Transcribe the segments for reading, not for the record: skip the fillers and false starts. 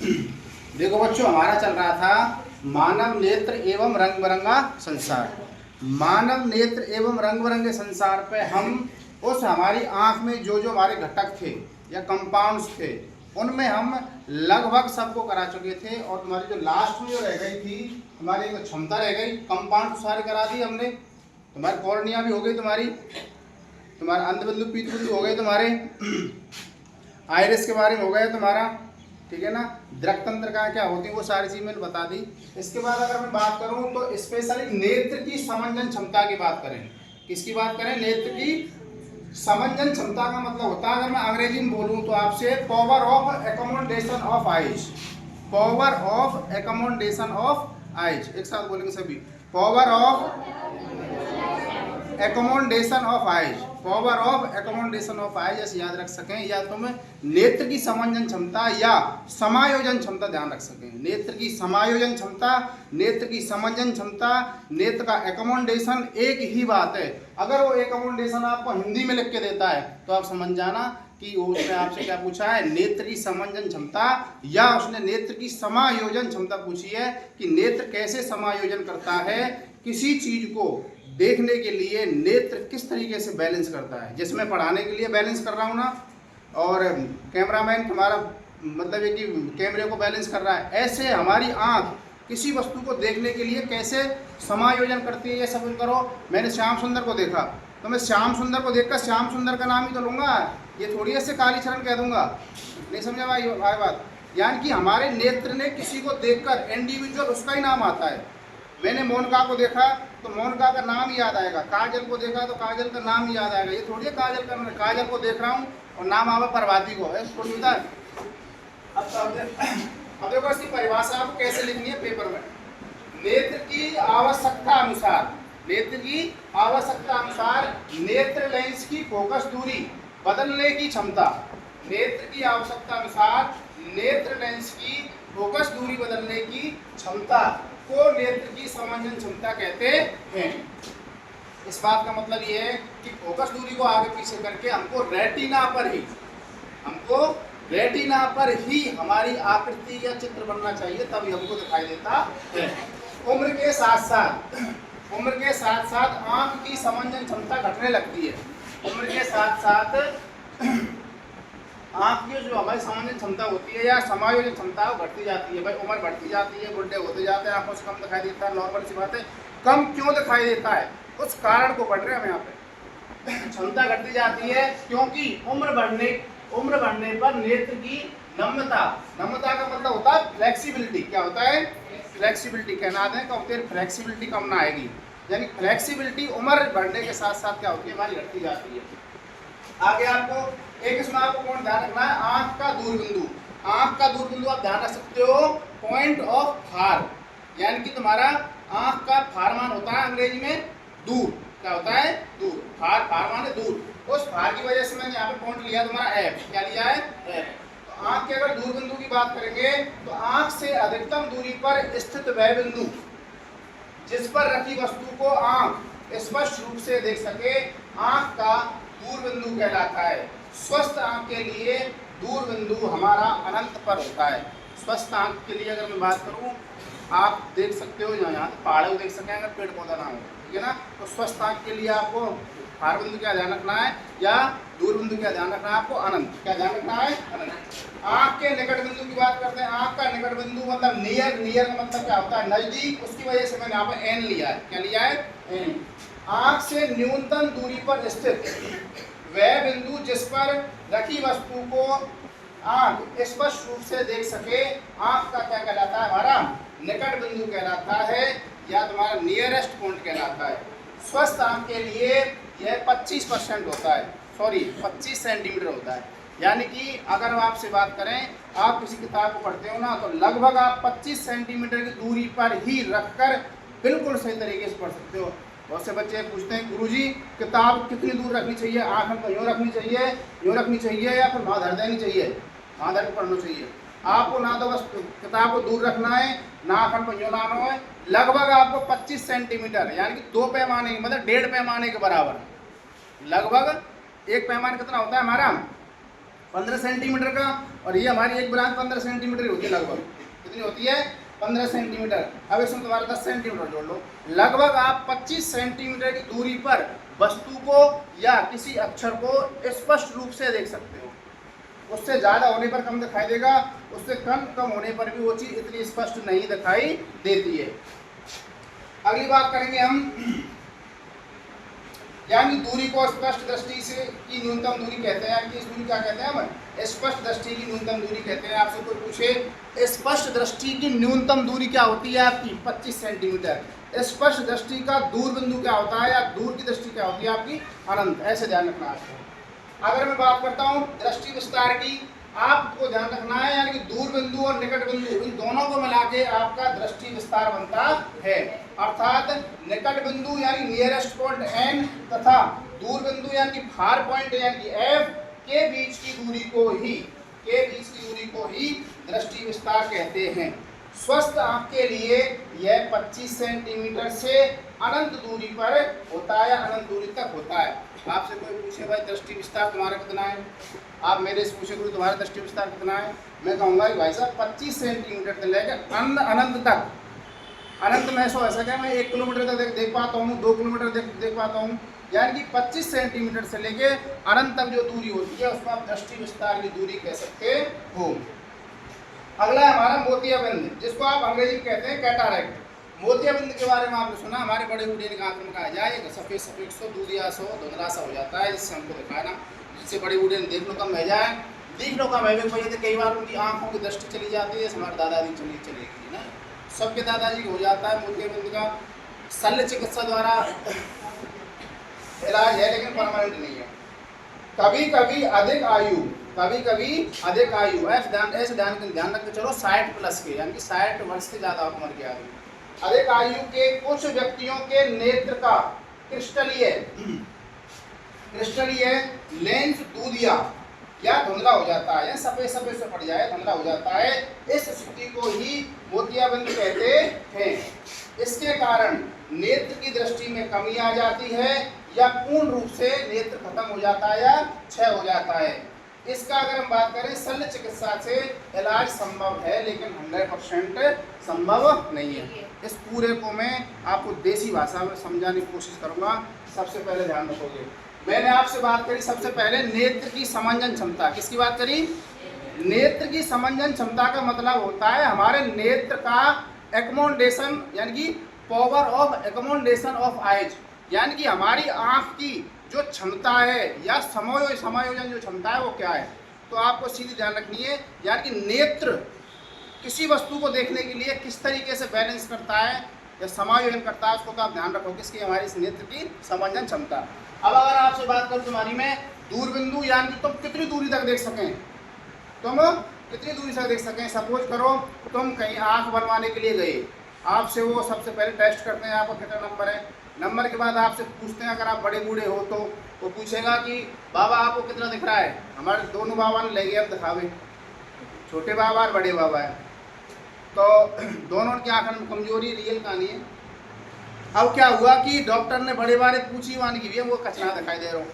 देखो बच्चों, हमारा चल रहा था मानव नेत्र एवं रंग बिरंगा संसार। मानव नेत्र एवं रंग बिरंगे संसार पे हम उस हमारी आंख में जो जो हमारे घटक थे या कंपाउंड्स थे, उनमें हम लगभग सबको करा चुके थे। और तुम्हारी जो लास्ट में जो रह गई थी, हमारी एक क्षमता रह गई, कंपाउंड सारे करा दी हमने। तुम्हारी कॉर्निया भी हो गई, तुम्हारा अंधबिंदु पीतबिंदु हो गए, तुम्हारे आइरिस के बारे में हो गया तुम्हारा, ठीक है ना। दृक तंत्र का क्या होती है वो सारी चीज मैंने बता दी। इसके बाद अगर मैं बात करूं तो स्पेशली नेत्र की समंजन क्षमता की बात करें। किसकी बात करें? नेत्र की समंजन क्षमता का मतलब होता है, अगर मैं अंग्रेजी में बोलूं तो आपसे power of accommodation of eyes. Power of accommodation of eyes, एक साथ बोलेंगे सभी। Power of accommodation of eyes, power of accommodation of eyes, ऐसे याद रख सकें। या तो मैं नेत्र की समंजन क्षमता या समायोजन क्षमता ध्यान रख सकें। नेत्र की समायोजन क्षमता, नेत्र की समंजन क्षमता, नेत्र का एकोमोडेशन एक ही बात है। अगर वो एकोमोडेशन आपको हिंदी में लिख के देता है तो आप समझ जाना कि उसने आपसे क्या पूछा है, नेत्र की समंजन क्षमता, या उसने नेत्र की समायोजन क्षमता पूछी है कि नेत्र कैसे समायोजन करता है किसी चीज को देखने के लिए, नेत्र किस तरीके से बैलेंस करता है। जिसमें पढ़ाने के लिए बैलेंस कर रहा हूँ ना, और कैमरामैन हमारा मतलब है कि कैमरे को बैलेंस कर रहा है, ऐसे हमारी आँख किसी वस्तु को देखने के लिए कैसे समायोजन करती है, ये सब करो। मैंने श्याम सुंदर को देखा तो मैं श्याम सुंदर को देखकर श्याम सुंदर का नाम ही तो लूँगा, ये थोड़ी ऐसे कालीचरण कह दूंगा। नहीं समझा भाई बात? यानी कि हमारे नेत्र ने किसी को देखकर इंडिविजुअल उसका ही नाम आता है। मैंने मोनिका को देखा तो मोनिका का नाम याद आएगा, काजल को देखा तो काजल का नाम ही याद आएगा। ये थोड़ी है काजल को देख रहा हूँ और नाम आवे प्रभाती को, है थोड़ी होता है। अब देखो इसकी परिभाषा आपको कैसे लिखनी है पेपर में। नेत्र की आवश्यकता अनुसार, नेत्र की आवश्यकता अनुसार नेत्र लेंस की फोकस दूरी बदलने की क्षमता। नेत्र की आवश्यकता अनुसार नेत्र लेंस की फोकस दूरी बदलने की क्षमता को नेत्र की समंजन क्षमता कहते हैं। इस बात का मतलब ये है कि फोकस दूरी को आगे पीछे करके हमको रेटिना पर ही हमारी आकृति या चित्र बनना चाहिए, तभी हमको दिखाई देता है। उम्र के साथ साथ आंख की समंजन क्षमता घटने लगती है। उम्र के साथ साथ आँख की जो हमारी समंजन क्षमता होती है या समायोजन क्षमता वो घटती जाती है। भाई उम्र बढ़ती जाती है, बुढ़े होते जाते हैं, आंखों से कम दिखाई देता है, नॉर्मल सी बात है। कम क्यों दिखाई देता है, उस कारण को पढ़ रहे हैं हम यहाँ पे। क्षमता घटती जाती है क्योंकि उम्र बढ़ने पर नेत्र की नम्रता का मतलब होता है फ्लेक्सिबिलिटी। क्या होता है? फ्लेक्सिबिलिटी। कहना दें कब तेरी फ्लेक्सिबिलिटी कम ना आएगी, यानी फ्लेक्सिबिलिटी उम्र बढ़ने के साथ साथ क्या होती है, हमारी घटती जाती है। आगे आपको एक इसमें आपको पॉइंट ध्यान रखना है, आंख का दूरबिंदु। आंख का दूरबिंदु आप ध्यान रख सकते हो, पॉइंट ऑफ फार, यानी कि तुम्हारा आंख का फार मान होता है अंग्रेजी में दूर। क्या होता है? दूर। फार माने दूर। उस फार की वजह से मैंने यहाँ पे पॉइंट लिया तुम्हारा एफ। क्या लिया है? एफ। तो आंख के अगर दूरबिंदु की बात करेंगे तो आंख से अधिकतम दूरी पर स्थित वह बिंदु जिस पर रखी वस्तु को आंख स्पष्ट रूप से देख सके, आंख का दूरबिंदु कहलाता है। स्वस्थ आंख के लिए दूरबिंदु हमारा अनंत पर होता है। स्वस्थ आंख के लिए अगर मैं बात करूं, आप देख सकते हो यहाँ पहाड़ों को देख सकें अगर पेड़ पौधा ना हो, ठीक है ना। तो स्वस्थ आंख के लिए आपको फार बिंदु क्या ध्यान रखना है या दूरबिंदु क्या ध्यान रखना है, आपको अनंत। क्या ध्यान रखना है? अनंत। आंख के निकट बिंदु की बात करते हैं। आंख का निकट बिंदु मतलब नियर का मतलब क्या होता है? नजदीक। उसकी वजह से मैंने यहाँ पर एन लिया है। क्या लिया है? एन। आंख से न्यूनतम दूरी पर स्थित वह बिंदु जिस पर रखी वस्तु को आंख स्पष्ट रूप से देख सके, आंख का क्या कहलाता है? हमारा निकट बिंदु कहलाता है या तुम्हारा नियरेस्ट पॉइंट कहलाता है। स्वस्थ आंख के लिए यह 25% होता है, 25 सेंटीमीटर होता है। यानी कि अगर आपसे बात करें, आप किसी किताब को पढ़ते हो ना, तो लगभग आप 25 सेंटीमीटर की दूरी पर ही रखकर बिल्कुल सही तरीके से पढ़ सकते हो। बहुत से बच्चे पूछते हैं गुरुजी किताब कितनी दूर रखनी चाहिए, आँख हमको यूँ रखनी चाहिए या फिर वहाँ धर देनी चाहिए, वहाँ धर के पढ़ना चाहिए। आपको ना तो बस किताब को दूर रखना है, ना आँख को यूँ लाना है। लगभग आपको 25 सेंटीमीटर यानी कि 2 पैमाने मतलब 1.5 पैमाने के बराबर। लगभग एक पैमाना कितना होता है हमारा? 15 सेंटीमीटर का, और ये हमारी एक ब्रांच 15 सेंटीमीटर होती है लगभग। कितनी होती है? 15 सेंटीमीटर। अब इसमें तुम्हारा 10 सेंटीमीटर जोड़ लो, लगभग आप 25 सेंटीमीटर की दूरी पर वस्तु को या किसी अक्षर को स्पष्ट रूप से देख सकते हो। उससे ज़्यादा होने पर कम दिखाई देगा, उससे कम होने पर भी वो चीज़ इतनी स्पष्ट नहीं दिखाई देती है। अगली बात करेंगे हम, यानी दूरी को स्पष्ट दृष्टि से की न्यूनतम दूरी कहते हैं। यानी इस दूरी क्या कहते हैं हम? स्पष्ट दृष्टि की न्यूनतम दूरी कहते हैं। आपसे कोई पूछे स्पष्ट दृष्टि की न्यूनतम दूरी क्या होती है आपकी? 25 सेंटीमीटर। स्पष्ट दृष्टि का दूर बिंदु क्या होता है, या दूर की दृष्टि क्या होती है आपकी? अनंत। ऐसे ध्यान रखना आपको। अगर मैं बात करता हूँ दृष्टि विस्तार की, आपको ध्यान रखना है यानी कि दूर बिंदु और निकट बिंदु, इन दोनों को मिला के आपका दृष्टि विस्तार बनता है। अर्थात निकट बिंदु यानी नियरेस्ट पॉइंट एन तथा दूर बिंदु यानी कि फार पॉइंट यानी कि एफ के बीच की दूरी को ही दृष्टि विस्तार कहते हैं। स्वस्थ आंख के लिए यह 25 सेंटीमीटर से अनंत दूरी पर होता है, अनंत दूरी तक होता है। आपसे कोई पूछे भाई दृष्टि विस्तार तुम्हारा कितना है, आप मेरे से पूछे गुरु तुम्हारा दृष्टि विस्तार कितना है, मैं कहूँगा कि भाई साहब 25 सेंटीमीटर से लेकर अनंत तक। अनंत में ऐसा क्या मैं 1 किलोमीटर तक देख पाता हूँ, 2 किलोमीटर देख पाता हूँ, यानी कि 25 सेंटीमीटर से लेके अनंत तक जो दूरी होती है उसको आप दृष्टि विस्तार की दूरी कह सकते हो। अगला है हमारा मोतियाबिंद, जिसको आप अंग्रेजी में कहते हैं कैटारैक्ट। मोतियाबिंद के बारे में आपने सुना, हमारे बड़े बूढ़े ने आंख में कहा जाए सफेद सफेद सो दूधिया सो धुंधला सा हो जाता है, जिससे हमको दिखाया ना, जिससे बड़े बूढ़े ने देख लो कम रह जाए, देख लो कम है भाई। कई बार उनकी आंखों की दृष्टि चली जाती है, हमारे दादाजी चलेगी ना, सबके दादाजी को हो जाता है मोतियाबिंद का। शल्य चिकित्सा द्वारा इलाज है लेकिन परमानेंट नहीं है। कभी कभी अधिक आयु ऐसे ध्यान रख के चलो 60 प्लस के, यानी कि 60 वर्ष से ज़्यादा उम्र के आदमी, अधिक आयु के कुछ व्यक्तियों के नेत्र का क्रिस्टलीय लेंस दूधिया या धुंधला हो जाता है, या सफेद सफेद से पड़ जाए, धुंधला हो जाता है। इस स्थिति को ही मोतियाबिंद कहते हैं। इसके कारण नेत्र की दृष्टि में कमी आ जाती है, या पूर्ण रूप से नेत्र खत्म हो जाता है या क्षय हो जाता है। इसका अगर हम बात करें शल्य चिकित्सा से इलाज संभव है, लेकिन 100% संभव नहीं है। इस पूरे को मैं आपको देसी भाषा में समझाने की कोशिश करूंगा। सबसे पहले ध्यान रखोगे, मैंने आपसे बात करी सबसे पहले नेत्र की समंजन क्षमता। किसकी बात करी? नेत्र की समंजन क्षमता का मतलब होता है हमारे नेत्र का एकोमोडेशन, यानी कि power of accommodation of eyes, यानी कि हमारी आँख की जो क्षमता है या समायोजन जो क्षमता है वो क्या है। तो आपको सीधी ध्यान रखनी है, यानी कि नेत्र किसी वस्तु को देखने के लिए किस तरीके से बैलेंस करता है या समायोजन करता है, उसको तो आप ध्यान रखो किसकी? हमारी इस नेत्र की समंजन क्षमता। अब अगर आपसे बात करूँ तुम्हारी में दूर बिंदु, यानी कि तुम कितनी दूरी तक देख सकें, सपोज करो तुम कहीं आँख बनवाने के लिए गए, आपसे वो सबसे पहले टेस्ट करते हैं आपका कितना नंबर है। नंबर के बाद आपसे पूछते हैं, अगर आप बड़े बूढ़े हो तो वो पूछेगा कि बाबा आपको कितना दिख रहा है। हमारे दोनों बाबा ने ले गए अब दिखावे, छोटे बाबा और बड़े बाबा है, तो दोनों की आंखों में कमजोरी रियल कहानी है। अब क्या हुआ कि डॉक्टर ने बड़े बारे पूछी, मान की वो कचरा दिखाई दे रहा हो,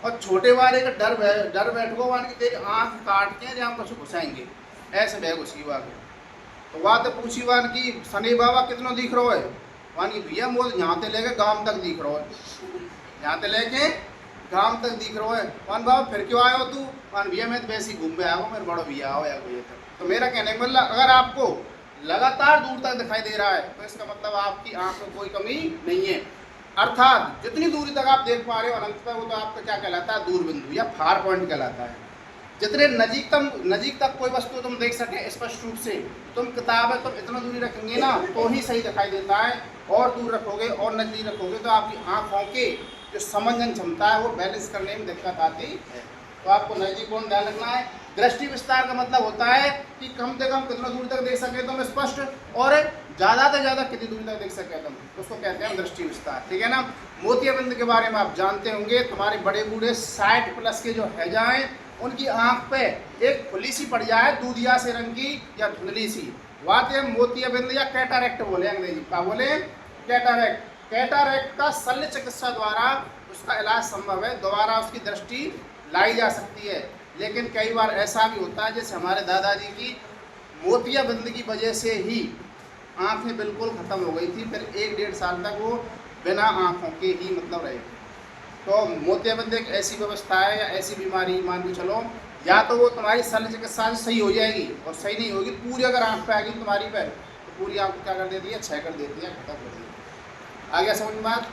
और छोटे बारे का डर बैठ गो, मान की तेरी आँख काट के जहाँ कुछ घुसाएंगे, ऐसे बैग उसकी बात। तो वहाँ तो पूछी वन की सनी बाबा कितना दिख रहा है, वन की भैया मोल यहाँ से लेके गांव तक दिख रहा है, यहाँ से लेके गांव तक दिख रहा है। वन बाबा फिर क्यों आए हो तू? वन भैया मैं तो वैसे ही घूम के आया हूँ, मेरे बड़ो भैया आओ या भैया तक। तो मेरा कहने का मतलब अगर आपको लगातार दूर तक दिखाई दे रहा है तो इसका मतलब आपकी आँख में कोई कमी नहीं है। अर्थात जितनी दूरी तक आप देख पा रहे हो अनंत तक, वो तो आपका क्या कहलाता है? दूर बिंदु या फार पॉइंट कहलाता है। जितने नजीक तक कोई वस्तु तुम देख सके स्पष्ट रूप से, तुम किताबें तुम इतना दूरी रखेंगे ना तो ही सही दिखाई देता है, और दूर रखोगे और नजदीक रखोगे तो आपकी आँखों के जो समंजन क्षमता है वो बैलेंस करने में दिक्कत आती है। तो आपको नजदीक को ध्यान रखना है। दृष्टि विस्तार का मतलब होता है कि कम से कम कितना दूर तक देख सके तुम स्पष्ट, और ज़्यादा से ज़्यादा कितनी दूरी तक देख सके तुम, उसको कहते हैं दृष्टि विस्तार। ठीक है ना। मोतियाबिंद के बारे में आप जानते होंगे, तुम्हारे बड़े बूढ़े 60 प्लस के जो है जाएँ उनकी आँख पे एक फुली सी पड़ जाए दूधिया से रंग की या धुंधली सी, वाते मोतियाबिंद या कैटारैक्ट बोले, अंग्रेजी का बोले कैटारैक्ट। कैटारैक्ट का शल्य चिकित्सा द्वारा उसका इलाज संभव है, दोबारा उसकी दृष्टि लाई जा सकती है। लेकिन कई बार ऐसा भी होता है जैसे हमारे दादाजी की मोतियाबिंद की वजह से ही आंखें बिल्कुल ख़त्म हो गई थी, फिर 1-1.5 साल तक वो बिना आँखों के ही मतलब रहे। तो मोतियाबिंद एक ऐसी व्यवस्था है या ऐसी बीमारी मान के चलो, या तो वो तुम्हारी शल्य चिकित्सा से सही हो जाएगी, और सही नहीं होगी पूरी अगर आँख पे आएगी तुम्हारी पे, तो पूरी आँख क्या कर देती है, क्षय कर देती है, खत्म कर देती है। आ गया समझ में बात?